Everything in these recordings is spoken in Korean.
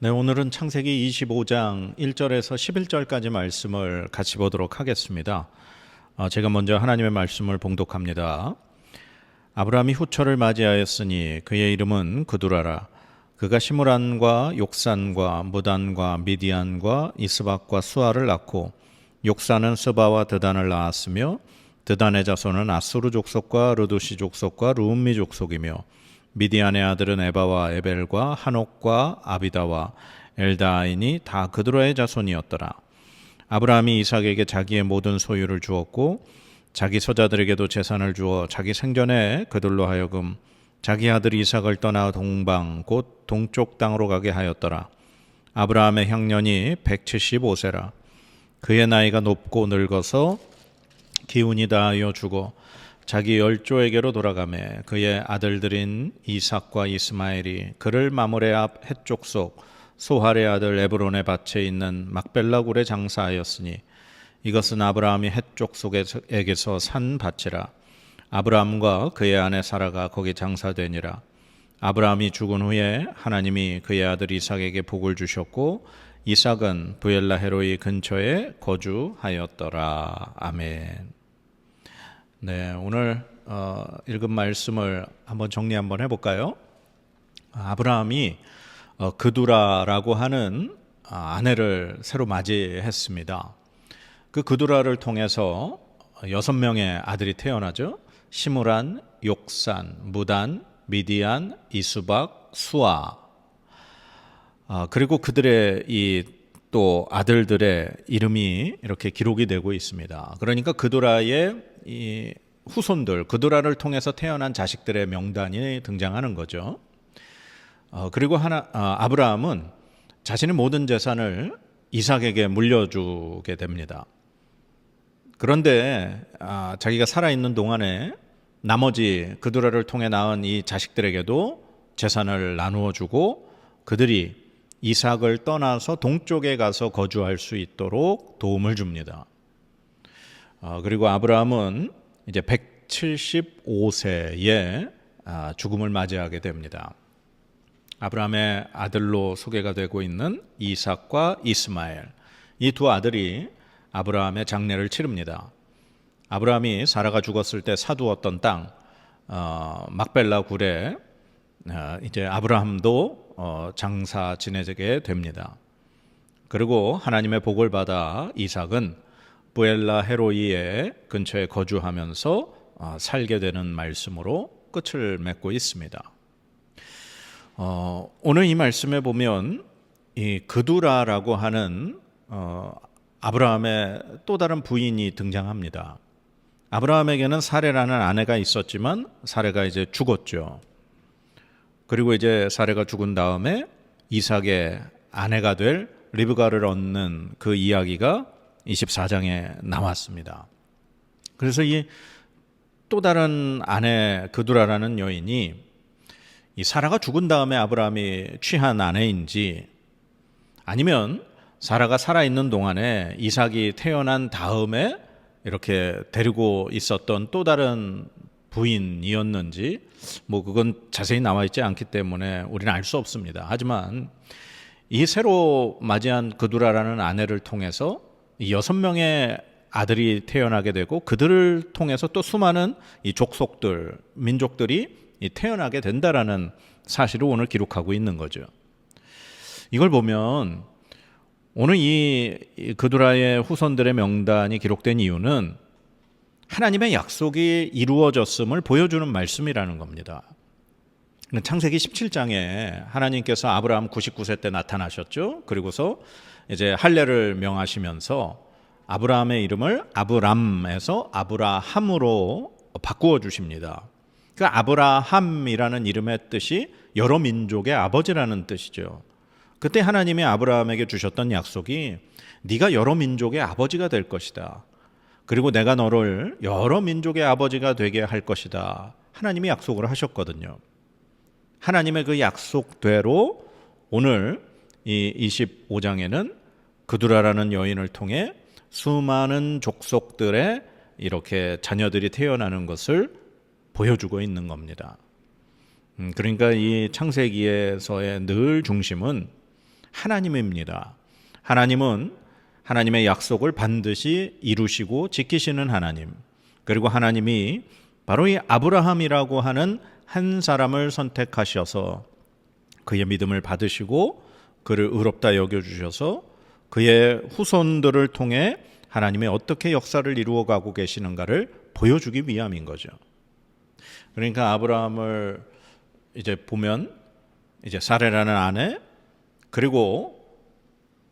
네, 오늘은 창세기 25장 1절에서 11절까지 말씀을 같이 보도록 하겠습니다. 제가 먼저 하나님의 말씀을 봉독합니다. 아브라함이 후처를 맞이하였으니 그의 이름은 그두라라. 그가 시므란과 욕산과 무단과 미디안과 이스박과 수아를 낳고 욕산은 스바와 드단을 낳았으며 드단의 자손은 아수르 족속과 르두시 족속과 루음미 족속이며 미디안의 아들은 에바와 에벨과 한옥과 아비다와 엘다인이 다 그두라의 자손이었더라. 아브라함이 이삭에게 자기의 모든 소유를 주었고 자기 서자들에게도 재산을 주어 자기 생전에 그들로 하여금 자기 아들 이삭을 떠나 동방 곧 동쪽 땅으로 가게 하였더라. 아브라함의 향년이 175세라. 그의 나이가 높고 늙어서 기운이 다하여 죽어 자기 열조에게로 돌아가매 그의 아들들인 이삭과 이스마엘이 그를 마므레 앞 헷쪽 속 소할의 아들 에브론의 밭에 있는 막벨라 굴에 장사하였으니 이것은 아브라함이 헷쪽 속에게서 산 밭이라. 아브라함과 그의 아내 사라가 거기 장사되니라. 아브라함이 죽은 후에 하나님이 그의 아들 이삭에게 복을 주셨고 이삭은 부엘라 헤로이 근처에 거주하였더라. 아멘. 네, 오늘 읽은 말씀을 한번 정리 한번 해볼까요? 아브라함이 그두라라고 하는 아내를 새로 맞이했습니다. 그 그두라를 통해서 6명의 아들이 태어나죠. 시므란, 욕산, 무단, 미디안, 이스박, 수아. 그리고 그들의 또 아들들의 이름이 이렇게 기록이 되고 있습니다. 그러니까 그두라의 이 후손들, 그두라를 통해서 태어난 자식들의 명단이 등장하는 거죠. 그리고 아브라함은 자신의 모든 재산을 이삭에게 물려주게 됩니다. 그런데 자기가 살아있는 동안에 나머지 그두라를 통해 낳은 이 자식들에게도 재산을 나누어 주고 그들이 이삭을 떠나서 동쪽에 가서 거주할 수 있도록 도움을 줍니다. 그리고 아브라함은 이제 175세에 죽음을 맞이하게 됩니다. 아브라함의 아들로 소개가 되고 있는 이삭과 이스마엘, 이 두 아들이 아브라함의 장례를 치릅니다. 아브라함이 사라가 죽었을 때 사두었던 땅 막벨라 굴에 이제 아브라함도 장사 지내게 됩니다. 그리고 하나님의 복을 받아 이삭은 부엘라 헤로이의 근처에 거주하면서 살게 되는 말씀으로 끝을 맺고 있습니다. 오늘 이 말씀에 보면 이 그두라라고 하는 아브라함의 또 다른 부인이 등장합니다. 아브라함에게는 사레라는 아내가 있었지만 사레가 이제 죽었죠. 그리고 이제 사레가 죽은 다음에 이삭의 아내가 될 리브가를 얻는 그 이야기가 24장에 나왔습니다. 그래서 이 또 다른 아내 그두라라는 여인이 이 사라가 죽은 다음에 아브라함이 취한 아내인지 아니면 사라가 살아있는 동안에 이삭이 태어난 다음에 이렇게 데리고 있었던 또 다른 부인이었는지 그건 자세히 나와 있지 않기 때문에 우리는 알 수 없습니다. 하지만 이 새로 맞이한 그두라라는 아내를 통해서 6명의 아들이 태어나게 되고 그들을 통해서 또 수많은 이 족속들, 민족들이 태어나게 된다라는 사실을 오늘 기록하고 있는 거죠. 이걸 보면 오늘 이 그두라의 후손들의 명단이 기록된 이유는 하나님의 약속이 이루어졌음을 보여주는 말씀이라는 겁니다. 창세기 17장에 하나님께서 아브라함 99세 때 나타나셨죠. 그리고서 이제 할례를 명하시면서 아브라함의 이름을 아브람에서 아브라함으로 바꾸어 주십니다. 그 아브라함이라는 이름의 뜻이 여러 민족의 아버지라는 뜻이죠. 그때 하나님이 아브라함에게 주셨던 약속이 네가 여러 민족의 아버지가 될 것이다. 그리고 내가 너를 여러 민족의 아버지가 되게 할 것이다. 하나님이 약속을 하셨거든요. 하나님의 그 약속대로 오늘 이 25장에는 그두라라는 여인을 통해 수많은 족속들의 이렇게 자녀들이 태어나는 것을 보여주고 있는 겁니다. 그러니까 이 창세기에서의 늘 중심은 하나님입니다. 하나님은 하나님의 약속을 반드시 이루시고 지키시는 하나님, 그리고 하나님이 바로 이 아브라함이라고 하는 한 사람을 선택하셔서 그의 믿음을 받으시고 그를 의롭다 여겨주셔서 그의 후손들을 통해 하나님의 어떻게 역사를 이루어가고 계시는가를 보여주기 위함인 거죠. 그러니까 아브라함을 이제 보면 이제 사레라는 아내, 그리고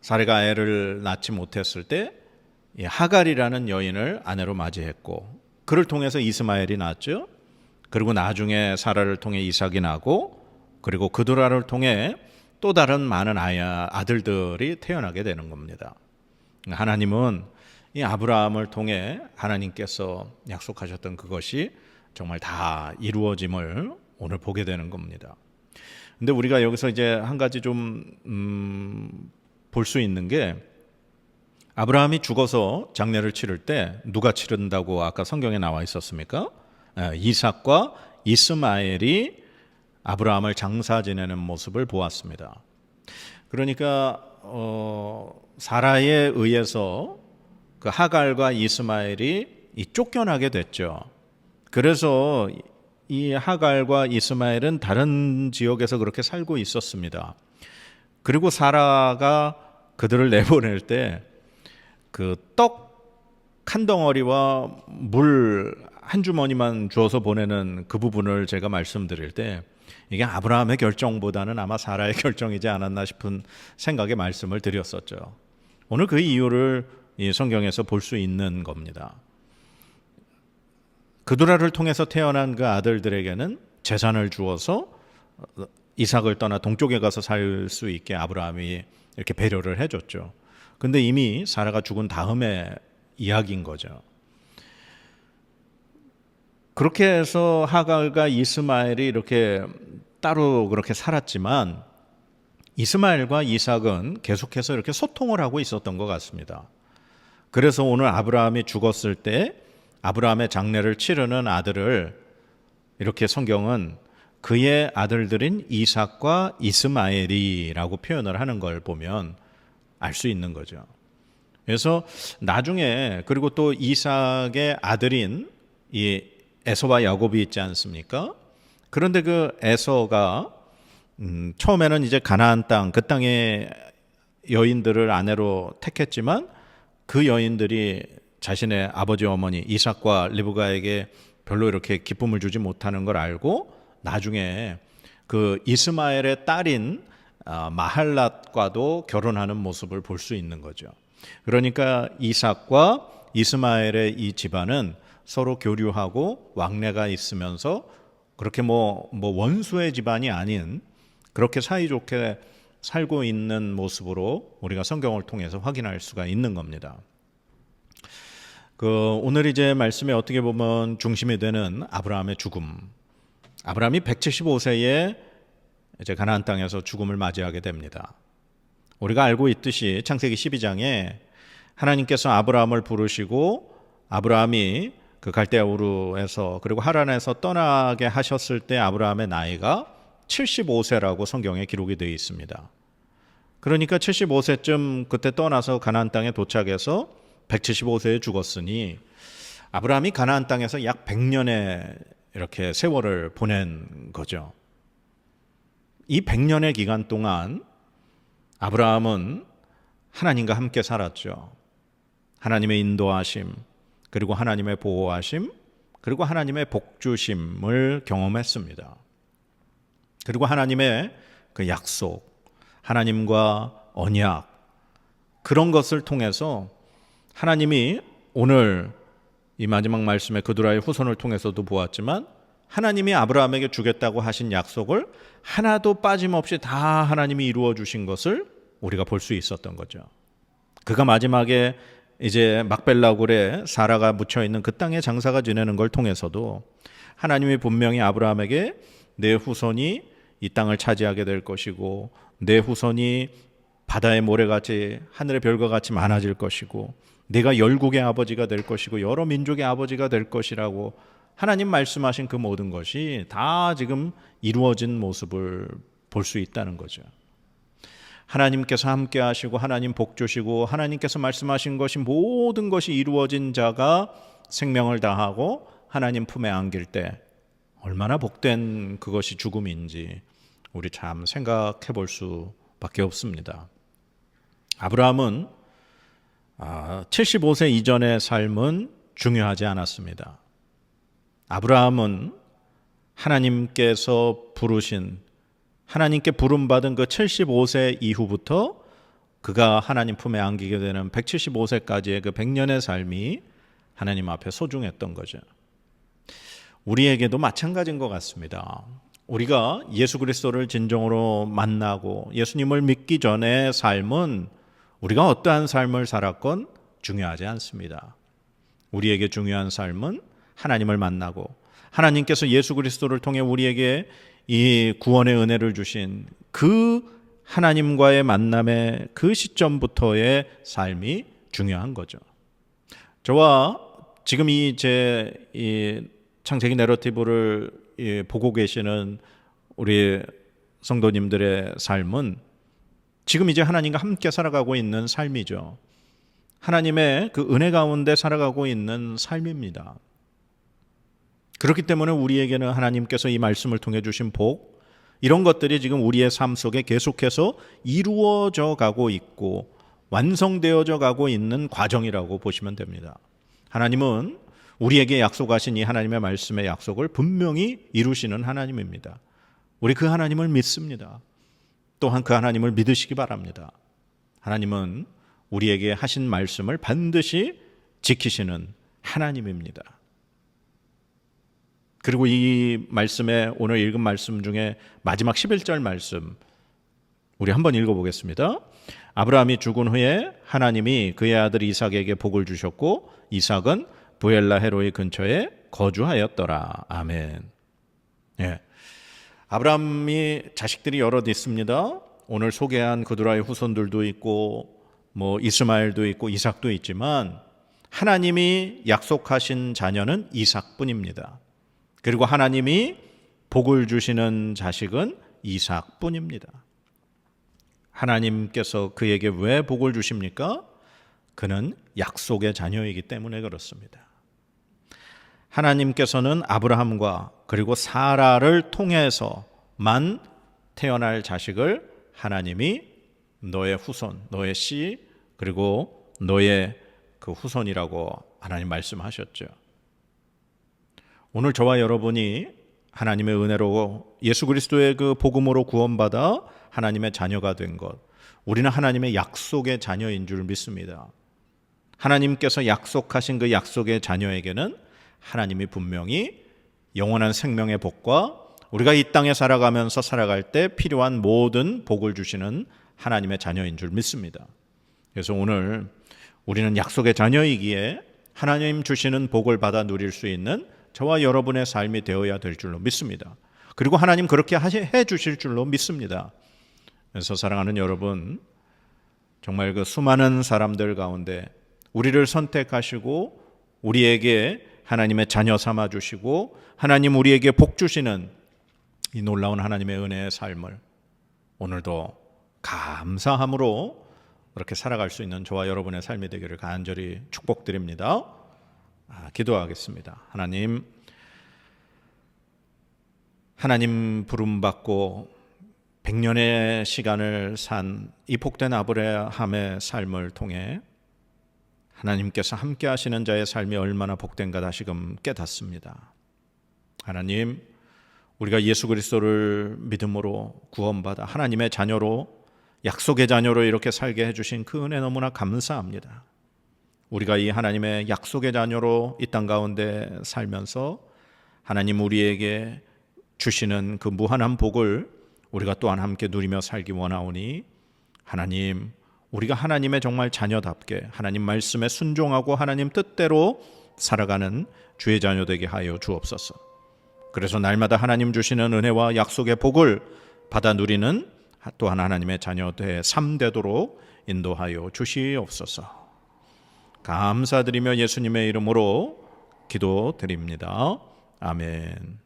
사레가 애를 낳지 못했을 때 하갈이라는 여인을 아내로 맞이했고, 그를 통해서 이스마엘이 낳았죠. 그리고 나중에 사라를 통해 이삭이 나고, 그리고 그두라를 통해 또 다른 많은 아들들이 태어나게 되는 겁니다. 하나님은 이 아브라함을 통해 하나님께서 약속하셨던 그것이 정말 다 이루어짐을 오늘 보게 되는 겁니다. 근데 우리가 여기서 이제 한 가지 좀 볼 수 있는 게, 아브라함이 죽어서 장례를 치를 때 누가 치른다고 아까 성경에 나와 있었습니까? 이삭과 이스마엘이 아브라함을 장사 지내는 모습을 보았습니다. 그러니까 사라에 의해서 그 하갈과 이스마엘이 쫓겨나게 됐죠. 그래서 이 하갈과 이스마엘은 다른 지역에서 그렇게 살고 있었습니다. 그리고 사라가 그들을 내보낼 때 그 떡 한 덩어리와 물 한 주머니만 주어서 보내는 그 부분을 제가 말씀드릴 때, 이게 아브라함의 결정보다는 아마 사라의 결정이지 않았나 싶은 생각에 말씀을 드렸었죠. 오늘 그 이유를 이 성경에서 볼 수 있는 겁니다. 그두라를 통해서 태어난 그 아들들에게는 재산을 주어서 이삭을 떠나 동쪽에 가서 살 수 있게 아브라함이 이렇게 배려를 해줬죠. 근데 이미 사라가 죽은 다음에 이야기인 거죠. 그렇게 해서 하갈과 이스마엘이 이렇게 따로 그렇게 살았지만, 이스마엘과 이삭은 계속해서 이렇게 소통을 하고 있었던 것 같습니다. 그래서 오늘 아브라함이 죽었을 때 아브라함의 장례를 치르는 아들을 이렇게 성경은 그의 아들들인 이삭과 이스마엘이라고 표현을 하는 걸 보면 알 수 있는 거죠. 그래서 나중에, 그리고 또 이삭의 아들인 이 에서와 야곱이 있지 않습니까? 그런데 그 에서가 처음에는 이제 가나안 땅, 그 땅의 여인들을 아내로 택했지만 그 여인들이 자신의 아버지 어머니 이삭과 리브가에게 별로 이렇게 기쁨을 주지 못하는 걸 알고 나중에 그 이스마엘의 딸인 마할랏과도 결혼하는 모습을 볼 수 있는 거죠. 그러니까 이삭과 이스마엘의 이 집안은 서로 교류하고 왕래가 있으면서 그렇게 뭐 원수의 집안이 아닌 그렇게 사이좋게 살고 있는 모습으로 우리가 성경을 통해서 확인할 수가 있는 겁니다. 오늘 이제 말씀에 어떻게 보면 중심이 되는 아브라함의 죽음. 아브라함이 175세에 이제 가나안 땅에서 죽음을 맞이하게 됩니다. 우리가 알고 있듯이 창세기 12장에 하나님께서 아브라함을 부르시고 아브라함이 그 갈대아 우르에서 그리고 하란에서 떠나게 하셨을 때 아브라함의 나이가 75세라고 성경에 기록이 되어 있습니다. 그러니까 75세쯤 그때 떠나서 가나안 땅에 도착해서 175세에 죽었으니 아브라함이 가나안 땅에서 약 100년의 이렇게 세월을 보낸 거죠. 이 100년의 기간 동안 아브라함은 하나님과 함께 살았죠. 하나님의 인도하심, 그리고 하나님의 보호하심, 그리고 하나님의 복주심을 경험했습니다. 그리고 하나님의 그 약속, 하나님과 언약, 그런 것을 통해서 하나님이 오늘 이 마지막 말씀의 그두라의 후손을 통해서도 보았지만 하나님이 아브라함에게 주겠다고 하신 약속을 하나도 빠짐없이 다 하나님이 이루어 주신 것을 우리가 볼 수 있었던 거죠. 그가 마지막에 이제 막벨라굴에 사라가 묻혀 있는 그 땅에 장사가 지내는 걸 통해서도 하나님이 분명히 아브라함에게 내 후손이 이 땅을 차지하게 될 것이고 내 후손이 바다의 모래같이 하늘의 별과 같이 많아질 것이고 내가 열국의 아버지가 될 것이고 여러 민족의 아버지가 될 것이라고 하나님 말씀하신 그 모든 것이 다 지금 이루어진 모습을 볼 수 있다는 거죠. 하나님께서 함께 하시고 하나님 복 주시고 하나님께서 말씀하신 것이 모든 것이 이루어진 자가 생명을 다하고 하나님 품에 안길 때 얼마나 복된 그것이 죽음인지 우리 참 생각해 볼 수밖에 없습니다. 아브라함은 75세 이전의 삶은 중요하지 않았습니다. 아브라함은 하나님께서 부르신, 하나님께 부름받은 그 75세 이후부터 그가 하나님 품에 안기게 되는 175세까지의 그 100년의 삶이 하나님 앞에 소중했던 거죠. 우리에게도 마찬가지인 것 같습니다. 우리가 예수 그리스도를 진정으로 만나고 예수님을 믿기 전의 삶은 우리가 어떠한 삶을 살았건 중요하지 않습니다. 우리에게 중요한 삶은 하나님을 만나고 하나님께서 예수 그리스도를 통해 우리에게 이 구원의 은혜를 주신 그 하나님과의 만남의 그 시점부터의 삶이 중요한 거죠. 저와 지금 이 창세기 내러티브를 보고 계시는 우리 성도님들의 삶은 지금 이제 하나님과 함께 살아가고 있는 삶이죠. 하나님의 그 은혜 가운데 살아가고 있는 삶입니다. 그렇기 때문에 우리에게는 하나님께서 이 말씀을 통해 주신 복, 이런 것들이 지금 우리의 삶 속에 계속해서 이루어져 가고 있고 완성되어져 가고 있는 과정이라고 보시면 됩니다. 하나님은 우리에게 약속하신 이 하나님의 말씀의 약속을 분명히 이루시는 하나님입니다. 우리 그 하나님을 믿습니다. 또한 그 하나님을 믿으시기 바랍니다. 하나님은 우리에게 하신 말씀을 반드시 지키시는 하나님입니다. 그리고 이 말씀에 오늘 읽은 말씀 중에 마지막 11절 말씀 우리 한번 읽어보겠습니다. 아브라함이 죽은 후에 하나님이 그의 아들 이삭에게 복을 주셨고 이삭은 부엘라 헤로이 근처에 거주하였더라. 아멘. 예. 아브라함이 자식들이 여럿 있습니다. 오늘 소개한 그두라의 후손들도 있고 이스마엘도 있고 이삭도 있지만 하나님이 약속하신 자녀는 이삭뿐입니다. 그리고 하나님이 복을 주시는 자식은 이삭뿐입니다. 하나님께서 그에게 왜 복을 주십니까? 그는 약속의 자녀이기 때문에 그렇습니다. 하나님께서는 아브라함과 그리고 사라를 통해서만 태어날 자식을 하나님이 너의 후손, 너의 씨, 그리고 너의 그 후손이라고 하나님 말씀하셨죠. 오늘 저와 여러분이 하나님의 은혜로 예수 그리스도의 그 복음으로 구원받아 하나님의 자녀가 된 것, 우리는 하나님의 약속의 자녀인 줄 믿습니다. 하나님께서 약속하신 그 약속의 자녀에게는 하나님이 분명히 영원한 생명의 복과 우리가 이 땅에 살아가면서 살아갈 때 필요한 모든 복을 주시는 하나님의 자녀인 줄 믿습니다. 그래서 오늘 우리는 약속의 자녀이기에 하나님 주시는 복을 받아 누릴 수 있는 저와 여러분의 삶이 되어야 될 줄로 믿습니다. 그리고 하나님 그렇게 해 주실 줄로 믿습니다. 그래서 사랑하는 여러분, 정말 그 수많은 사람들 가운데 우리를 선택하시고 우리에게 하나님의 자녀 삼아 주시고 하나님 우리에게 복 주시는 이 놀라운 하나님의 은혜의 삶을 오늘도 감사함으로 그렇게 살아갈 수 있는 저와 여러분의 삶이 되기를 간절히 축복드립니다. 기도하겠습니다. 하나님 부름받고 100년의 시간을 산 이 복된 아브라함의 삶을 통해 하나님께서 함께 하시는 자의 삶이 얼마나 복된가 다시금 깨닫습니다. 하나님, 우리가 예수 그리스도를 믿음으로 구원받아 하나님의 자녀로, 약속의 자녀로 이렇게 살게 해주신 그 은혜 너무나 감사합니다. 우리가 이 하나님의 약속의 자녀로 이 땅 가운데 살면서 하나님 우리에게 주시는 그 무한한 복을 우리가 또한 함께 누리며 살기 원하오니 하나님, 우리가 하나님의 정말 자녀답게 하나님 말씀에 순종하고 하나님 뜻대로 살아가는 주의 자녀 되게 하여 주옵소서. 그래서 날마다 하나님 주시는 은혜와 약속의 복을 받아 누리는 또한 하나님의 자녀의 삶 되도록 인도하여 주시옵소서. 감사드리며 예수님의 이름으로 기도드립니다. 아멘.